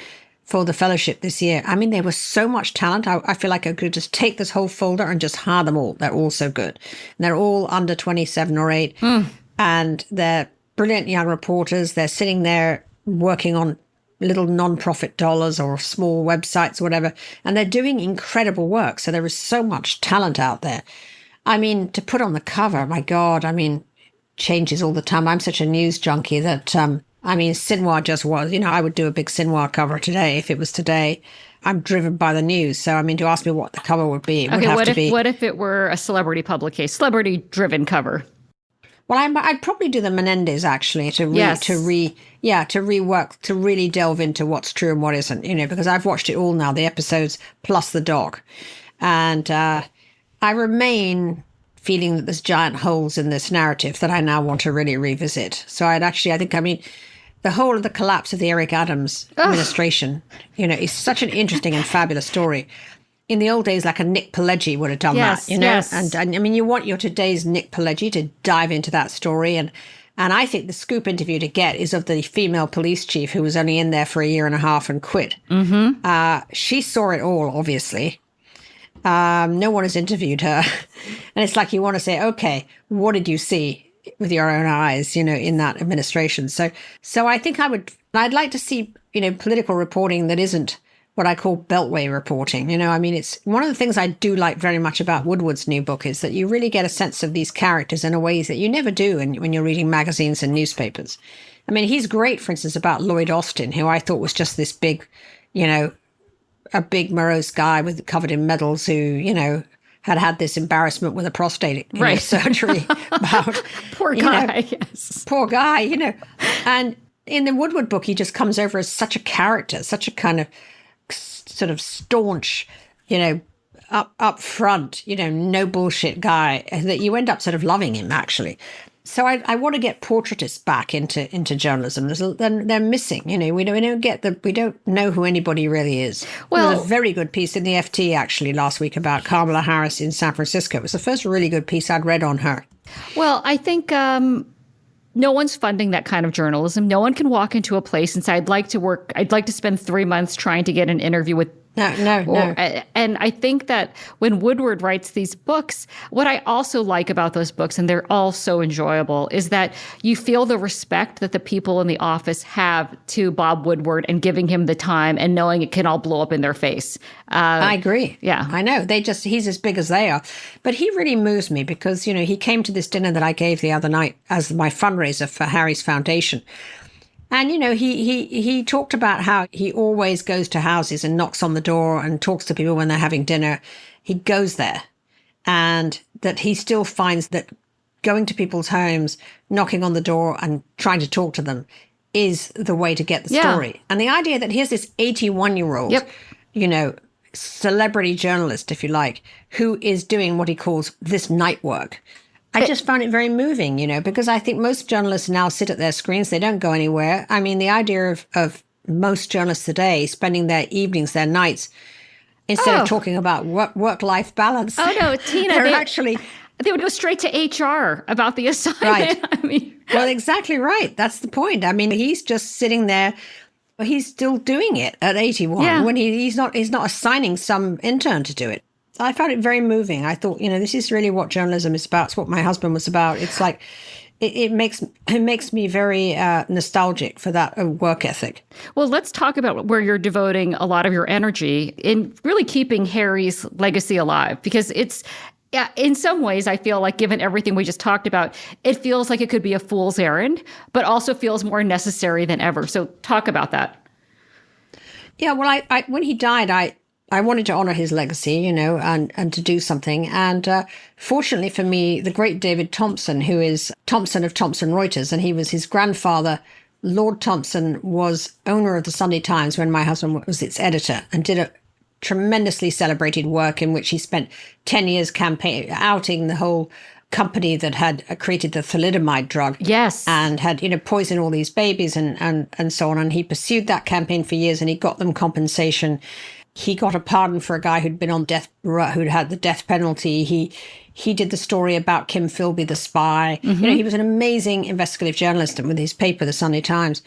E: for the fellowship this year. I mean, there was so much talent. I feel like I could just take this whole folder and just hire them all. They're all so good. And they're all under 27 or 8. And they're brilliant young reporters. They're sitting there working on little non-profit dollars or small websites or whatever. And they're doing incredible work. So there is so much talent out there. I mean, to put on the cover, my God, I mean, changes all the time. I'm such a news junkie that, I mean, Sinwar just was, I would do a big Sinwar cover today if it was today. I'm driven by the news. So, I mean, to ask me what the cover would be, it would have to be.
D: What if it were a celebrity publication, celebrity-driven cover?
E: Well, I'd probably do the Menendez, actually, to rework, to really delve into what's true and what isn't, because I've watched it all now, the episodes plus the doc. And I remain feeling that there's giant holes in this narrative that I now want to really revisit. So I think, the whole of the collapse of the Eric Adams administration, is such an interesting and fabulous story. In the old days, like a Nick Pileggi would have done that,
D: Yes.
E: And I mean, you want your today's Nick Pileggi to dive into that story. And I think the scoop interview to get is of the female police chief who was only in there for a year and a half and quit. She saw it all, obviously. No one has interviewed her. And it's like you want to say, okay, what did you see with your own eyes, in that administration? So I think I'd like to see, political reporting that isn't what I call beltway reporting. I mean, it's one of the things I do like very much about Woodward's new book is that you really get a sense of these characters in a ways that you never do when you're reading magazines and newspapers. I mean, he's great, for instance, about Lloyd Austin, who I thought was just this big, a big morose guy covered in medals who, had this embarrassment with a prostate surgery about
D: Poor guy, yes.
E: Poor guy, And in the Woodward book, he just comes over as such a character, such a kind of sort of staunch, up front, no bullshit guy, that you end up sort of loving him, actually. So I want to get portraitists back into journalism. They're missing, we don't know who anybody really is. Well, there was a very good piece in the FT actually last week about Kamala Harris in San Francisco. It was the first really good piece I'd read on her.
D: Well, I think no one's funding that kind of journalism. No one can walk into a place and say, I'd like to spend 3 months trying to get an interview with.
E: No.
D: And I think that when Woodward writes these books, what I also like about those books, and they're all so enjoyable, is that you feel the respect that the people in the office have to Bob Woodward and giving him the time and knowing it can all blow up in their face.
E: I agree.
D: Yeah.
E: I know. He's as big as they are. But he really moves me because, he came to this dinner that I gave the other night as my fundraiser for Harry's foundation. And, he talked about how he always goes to houses and knocks on the door and talks to people when they're having dinner. He goes there, and that he still finds that going to people's homes, knocking on the door and trying to talk to them is the way to get the story. And the idea that here's this 81-year-old, celebrity journalist, if you like, who is doing what he calls this night work. I just found it very moving, because I think most journalists now sit at their screens. They don't go anywhere. I mean, the idea of most journalists today spending their evenings, their nights, instead of talking about work-life balance.
D: Oh, no, Tina, they would go straight to HR about the assignment.
E: Right. Well, exactly right. That's the point. I mean, he's just sitting there. He's still doing it at 81 when he's not assigning some intern to do it. I found it very moving. I thought, this is really what journalism is about. It's what my husband was about. It's like, it makes me very nostalgic for that work ethic.
D: Well, let's talk about where you're devoting a lot of your energy in really keeping Harry's legacy alive, because it's, in some ways, I feel like, given everything we just talked about, it feels like it could be a fool's errand, but also feels more necessary than ever. So talk about that.
E: Yeah, well, I when he died, I wanted to honor his legacy, and to do something. And fortunately for me, the great David Thompson, who is Thompson of Thomson Reuters, and he was his grandfather, Lord Thompson, was owner of the Sunday Times when my husband was its editor, and did a tremendously celebrated work in which he spent 10 years outing the whole company that had created the thalidomide drug.
D: Yes.
E: And had, poisoned all these babies and so on. And he pursued that campaign for years, and he got them compensation. He got a pardon for a guy who'd been on who'd had the death penalty. He did the story about Kim Philby, the spy. Mm-hmm. He was an amazing investigative journalist with his paper, the Sunday Times.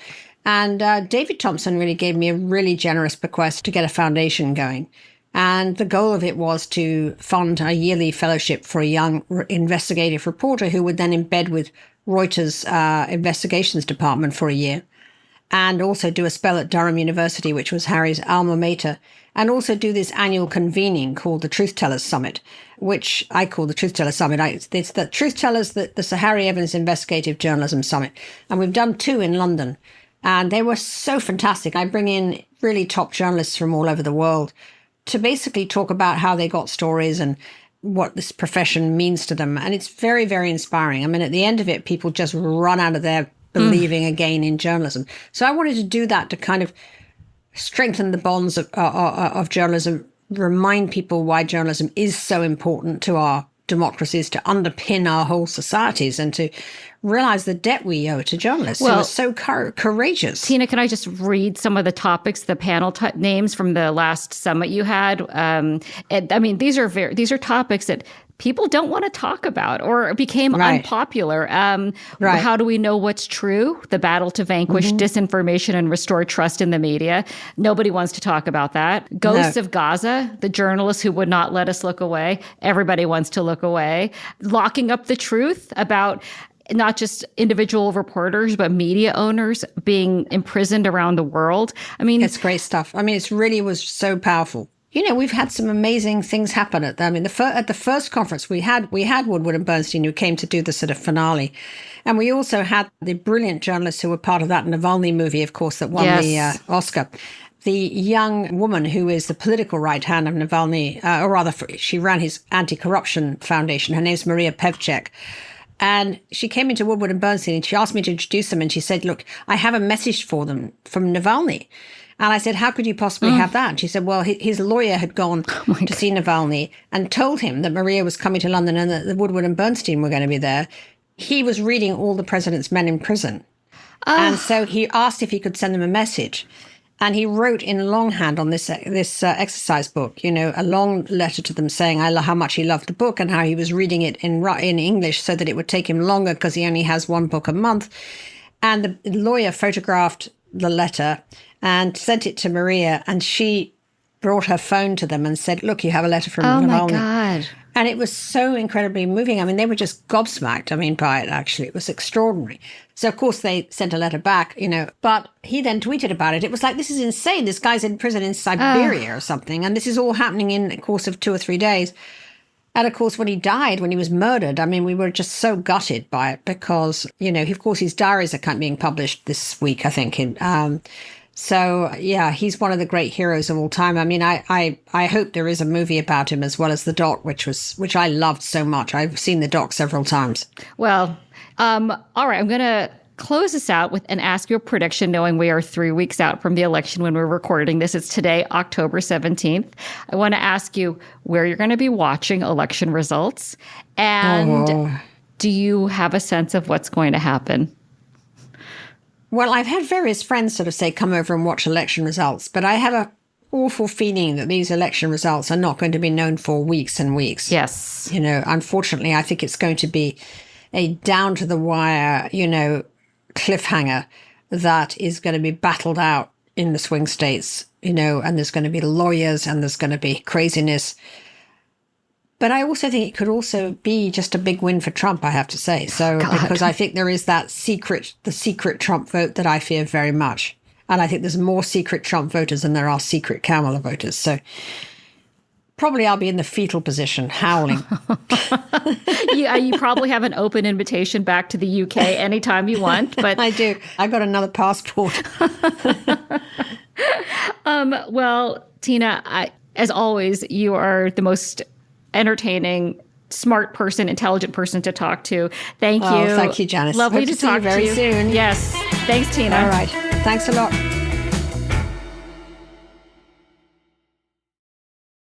E: And David Thompson really gave me a really generous bequest to get a foundation going. And the goal of it was to fund a yearly fellowship for a young investigative reporter who would then embed with Reuters' investigations department for a year, and also do a spell at Durham University, which was Harry's alma mater, and also do this annual convening called the Truth Tellers Summit, which I call the Truth Tellers Summit. It's the Truth Tellers, the Sir Harry Evans Investigative Journalism Summit. And we've done 2 in London, and they were so fantastic. I bring in really top journalists from all over the world to basically talk about how they got stories and what this profession means to them. And it's very, very inspiring. I mean, at the end of it, people just run out of there believing again in journalism. So I wanted to do that to kind of strengthen the bonds of journalism, remind people why journalism is so important to our democracies, to underpin our whole societies, and to realize the debt we owe to journalists who are so courageous.
D: Tina, can I just read some of the topics, the panel names from the last summit you had? I mean, these are topics that people don't want to talk about or became unpopular. How do we know what's true? The battle to vanquish disinformation and restore trust in the media. Nobody wants to talk about that. Ghosts of Gaza, the journalists who would not let us look away. Everybody wants to look away. Locking up the truth about not just individual reporters, but media owners being imprisoned around the world. I mean,
E: it's great stuff. I mean, it really was so powerful. You know, we've had some amazing things happen at them. I mean, at the first conference we had Woodward and Bernstein, who came to do the sort of finale. And we also had the brilliant journalists who were part of that Navalny movie, of course, that won the Oscar. The young woman who is the political right hand of Navalny, or rather, she ran his anti-corruption foundation. Her name's Maria Pevchek. And she came into Woodward and Bernstein and she asked me to introduce them. And she said, look, I have a message for them from Navalny. And I said, how could you possibly have that? And she said, well, his lawyer had gone to see Navalny and told him that Maria was coming to London and that the Woodward and Bernstein were going to be there. He was reading all the president's men in prison. And so he asked if he could send them a message. And he wrote in longhand on this exercise book, you know, a long letter to them saying how much he loved the book and how he was reading it in English so that it would take him longer because he only has 1 book a month. And the lawyer photographed the letter and sent it to Maria, and she brought her phone to them and said, look, you have a letter from Navalny.
D: Oh, my God.
E: And it was so incredibly moving. I mean, they were just gobsmacked, by it, actually. It was extraordinary. So, of course, they sent a letter back, you know, but he then tweeted about it. It was like, this is insane. This guy's in prison in Siberia or something. And this is all happening in the course of 2 or 3 days. And, of course, when he died, when he was murdered, I mean, we were just so gutted by it because, you know, of course, his diaries are kind of being published this week, I think. So, yeah, he's one of the great heroes of all time. I mean, I hope there is a movie about him as well as the doc, which I loved so much. I've seen the doc several times.
D: Well, all right, I'm going to close this out and ask you a prediction, knowing we are 3 weeks out from the election when we're recording this. It's today, October 17th. I want to ask you where you're going to be watching election results. And do you have a sense of what's going to happen?
E: Well, I've had various friends sort of say, come over and watch election results, but I have an awful feeling that these election results are not going to be known for weeks and weeks.
D: Yes.
E: You know, unfortunately, I think it's going to be a down to the wire, you know, cliffhanger that is going to be battled out in the swing states, you know, and there's going to be lawyers and there's going to be craziness. But I also think it could also be just a big win for Trump, I have to say. So, because I think there is the secret Trump vote that I fear very much. And I think there's more secret Trump voters than there are secret Kamala voters. So probably I'll be in the fetal position, howling.
D: You probably have an open invitation back to the UK anytime you want. But
E: I do. I got another passport.
D: Well, Tina, as always, you are the most entertaining, smart person, intelligent person to talk to. Thank you.
E: Oh, thank you, Janice.
D: Lovely
E: Hope
D: to talk
E: to you very soon.
D: Yes. Thanks, Tina.
E: All right. Thanks a lot.